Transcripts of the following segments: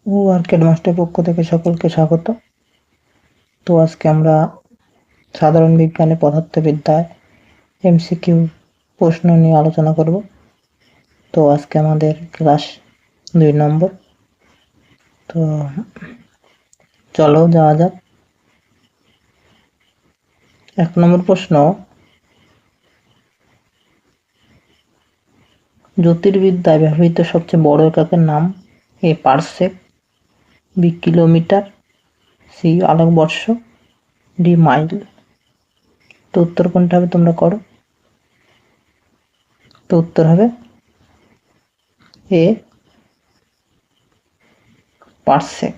ও arcade master পক্ষ থেকে সকলকে স্বাগত। তো আজকে আমরা সাধারণ বিজ্ঞানে পদার্থবিদ্যায় এমসিকিউ প্রশ্ন নিয়ে আলোচনা করব। তো আজকে আমাদের ক্লাস 2 নম্বর। তো চলো যাওয়া যাক। 1 নম্বর প্রশ্ন, জ্যোতির্বিদ্যায় ব্যবহৃত সবচেয়ে বড় এককের নাম? এ পারসেক, বি কিলোমিটার, সি আলোকবর্ষ, ডি মাইল। তো উত্তর কোনটা হবে তোমরা করো। তো উত্তর হবে এ পারসেক,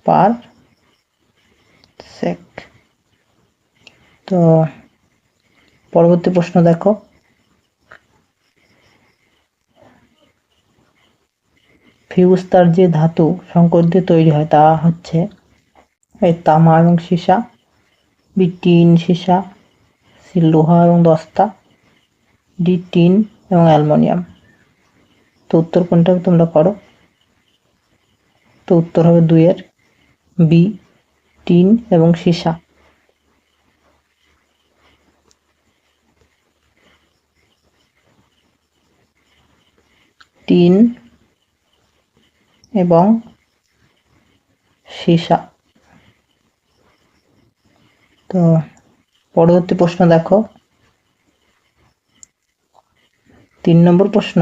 পারসেক। তো পরবর্তী প্রশ্ন দেখো, ফিউজ তার যে ধাতু সংকর দিয়ে তৈরি হয় তা হচ্ছে এই তামা এবং সীসা, বি টিন সীসা, সি লোহা এবং দস্তা, ডি টিন এবং অ্যালুমিনিয়াম। তো উত্তর কোনটা হবে তোমরা করো। তো উত্তর হবে 2 এর বি টিন এবং সীসা। টিন এবং সীসা। তো পরবর্তী প্রশ্ন দেখো, 3 নম্বর প্রশ্ন,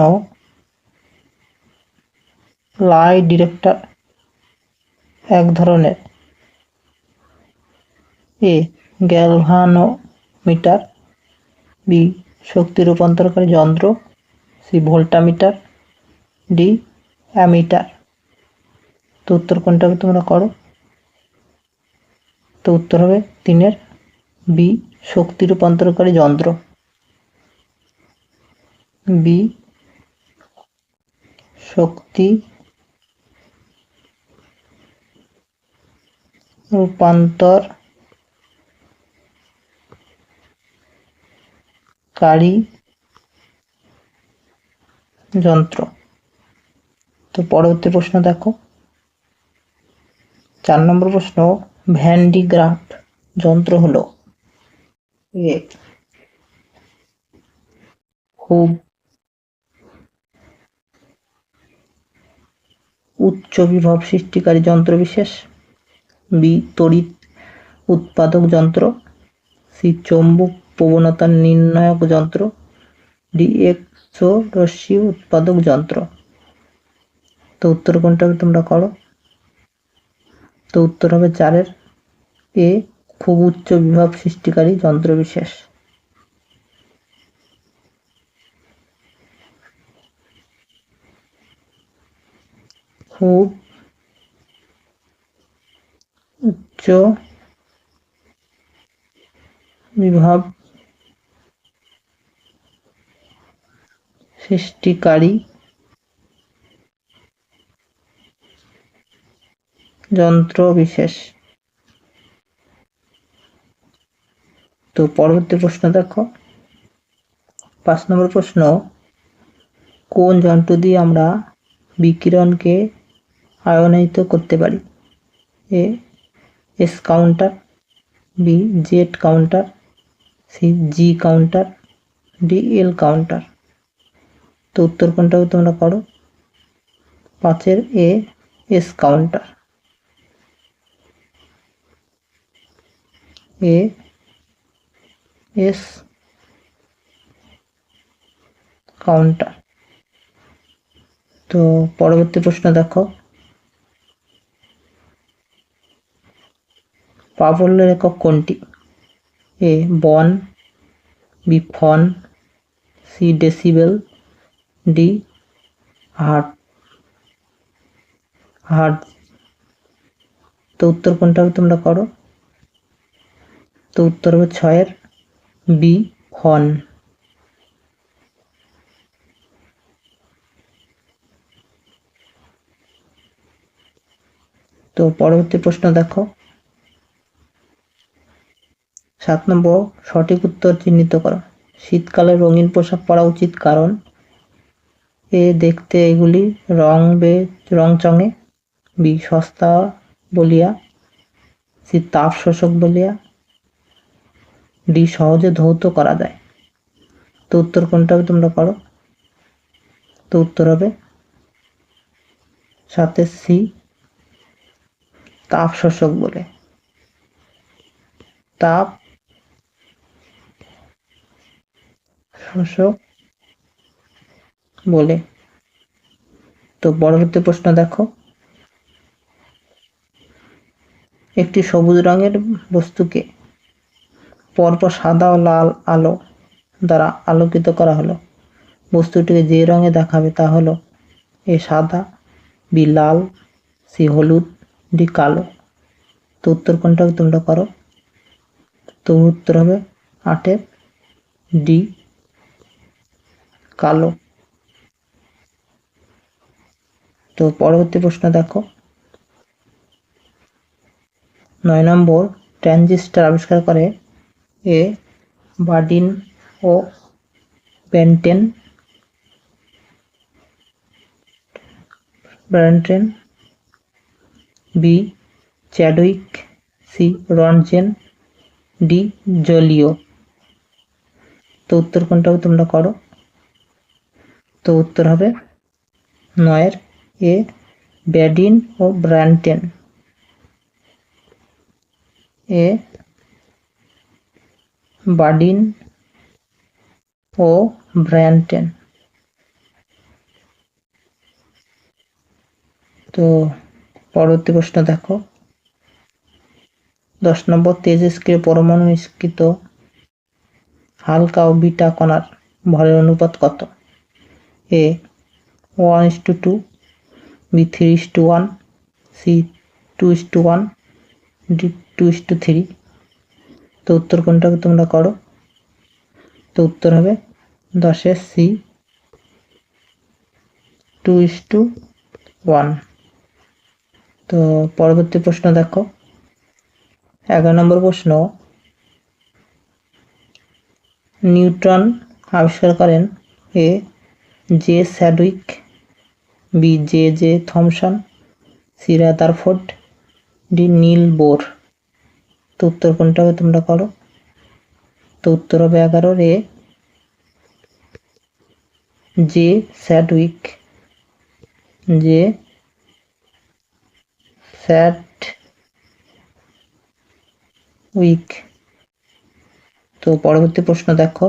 লাই ডিটেক্টর এক ধরনের এ গ্যালভানোমিটার, বি শক্তি রূপান্তরকারী যন্ত্র, সি ভোল্টামিটার, ডি অ্যামিটার। তো উত্তর কোনটা হবে তোমরা করো। তো উত্তর হবে 3 এর বি শক্তি রূপান্তরকারী যন্ত্র। বি শক্তি রূপান্তরকারী যন্ত্র। তো পরবর্তী প্রশ্ন দেখো, 4 নম্বর প্রশ্ন, ভ্যান ডি গ্রাফ যন্ত্র হলো এ খুব উচ্চ বিভব সৃষ্টিকারী যন্ত্র বিশেষ, বি তড়িৎ উৎপাদক যন্ত্র, সি চৌম্বক প্রবণতা নির্ণায়ক যন্ত্র, ডি এক্স রশ্মি উৎপাদক যন্ত্র। তো উত্তর কোনটা হবে তোমরা করো। তো উত্তর হবে 4 এর এ খুব উচ্চ বিভব সৃষ্টিকারী যন্ত্র বিশেষ। খুব উচ্চ বিভব সৃষ্টিকারী যন্ত্র বিশেষ। তো পরবর্তী প্রশ্ন দেখো, 5 নম্বর প্রশ্ন, কোন যন্ত্র দিয়ে আমরা বিকিরণকে আয়নায়িত করতে পারি? A S counter, B Z counter, C G counter, D L counter. তো উত্তর কোনটা হবে তোমরা করো। 5 এর A S counter. A S counter. তো পরবর্তী প্রশ্ন দেখো, প্রাবল্যের একক কোনটি? এ বন, B phon, C decibel, D hertz. তো উত্তর কোনটা হবে তোমরা করো। তো উত্তর হবে 6 এর বি ফন। তো পরবর্তী প্রশ্ন দেখো, 7 নম্বর, সঠিক উত্তর চিহ্নিত করো। শীতকালে রঙিন পোশাক পরা উচিত কারণ? এ দেখতে এগুলি রং চঙে। বি সস্তা বলিয়া। সি তাপ শোষক বলিয়া। ডি সহজে ধৌত করা যায়। তো উত্তর কোনটা হবে তোমরা করো। তো উত্তর হবে সাথে সি তাপ শোষক বলে। তাপ শোষক বলে। তো পরবর্তী প্রশ্ন দেখো, একটি সবুজ রঙের বস্তুকে পরপর সাদা ও লাল আলো দ্বারা আলোকিত করা হলো। বস্তুটিকে যে রঙে দেখাবে তা হলো এ সাদা, বি লাল, সি হলুদ, ডি কালো। তো উত্তর কোনটা তোমরা করো। তো উত্তর হবে 8 ডি কালো। তো পরবর্তী প্রশ্ন দেখো, 9 নম্বর, ট্রানজিস্টর আবিষ্কার করে এ বার্ডিন ও বেন্টেন, B Chadwick, C Roentgen, D Joliot. তো উত্তর কোনটা হবে তোমরা করো। তো উত্তর হবে 9 এ ব্যাডিন ও ব্র্যান্টেন। এ বার্ডিন ও ব্র্যান্টেন। তো পরবর্তী প্রশ্ন দেখো, 10 নম্বর, তেজস্ক্রিয় পরমাণু নিষ্কৃত হালকা ও বিটা কণার ভরের অনুপাত কত। এ 1:2, বি 3:1, সি 2:1, ডি 2:3। তো উত্তর কোনটা তোমরা করো। তো উত্তর হবে 10 সি 2:1। তো পরবর্তী প্রশ্ন দেখো, 11 নম্বর প্রশ্ন, নিউটন আবিষ্কার করেন A J Chadwick, B J Thomson, C Rutherford, D Niels Bohr. তো উত্তর কোনটা হবে তোমরা করো। তো উত্তর হবে 11 এ জে চ্যাডউইক। J Chadwick. তো পরবর্তী প্রশ্ন দেখো,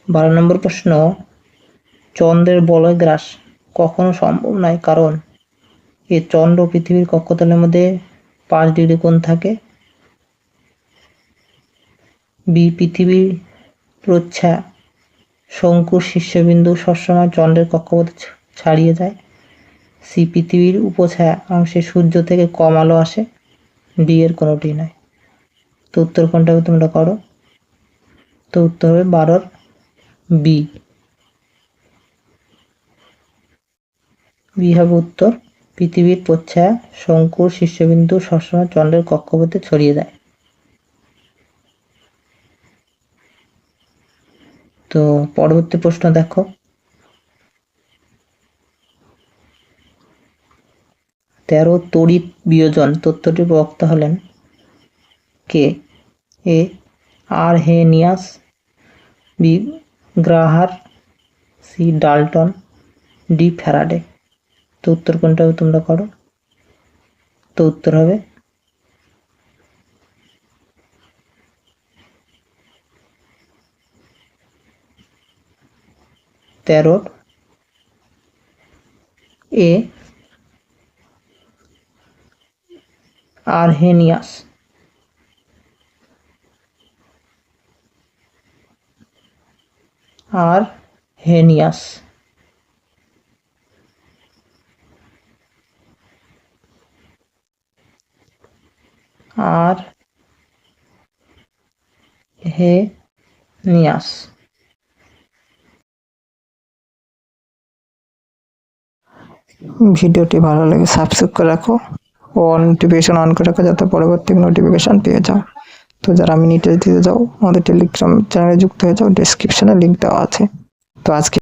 12 নম্বর প্রশ্ন, চন্দ্রের বলয় গ্রাস কখনো সম্ভব নয় কারণ এ চন্দ্র ও পৃথিবীর কক্ষতলের মধ্যে 5 ডিগ্রি কোণ থাকে। বি পৃথিবীর প্রচ্ছ্যা শঙ্কুর শীর্ষবিন্দু সবসময় চন্দ্রের কক্ষপথ ছাড়িয়ে যায়। সি পৃথিবীর উপছায়া অংশে সূর্য থেকে কম আলো আসে। ডি এর কোনোটি নয়। তো উত্তর কোনটা হবে তোমরা করো। তো উত্তর হবে 12 বি। বি হবে উত্তর, পৃথিবীর প্রচ্ছায়া শঙ্কুর শীর্ষবিন্দু সবসময় চন্দ্রের কক্ষপথে ছড়িয়ে যায়। তো পরবর্তী প্রশ্ন দেখো, 13 তড়িৎ বিয়োজন তত্ত্বটির প্রবক্তা হলেন কে। A Arrhenius, B Graham, C Dalton, D Faraday. তো উত্তর কোনটা হবে তোমরা করো। তো উত্তর হবে 13 এ আরহেনিয়াস। আরহেনিয়াস। আরহেনিয়াস। ভিডিওটি ভালো লাগে সাবস্ক্রাইব করে রাখো ও নোটিফিকেশন অন করে রাখো যাতে পরবর্তী নোটিফিকেশন পেয়ে যাও। তো যারা মিনি টেস্ট দিতে যাও আমাদের টেলিগ্রাম চ্যানেলে যুক্ত হয়ে যাও, ডেসক্রিপশনে লিঙ্ক দেওয়া আছে। তো আজকে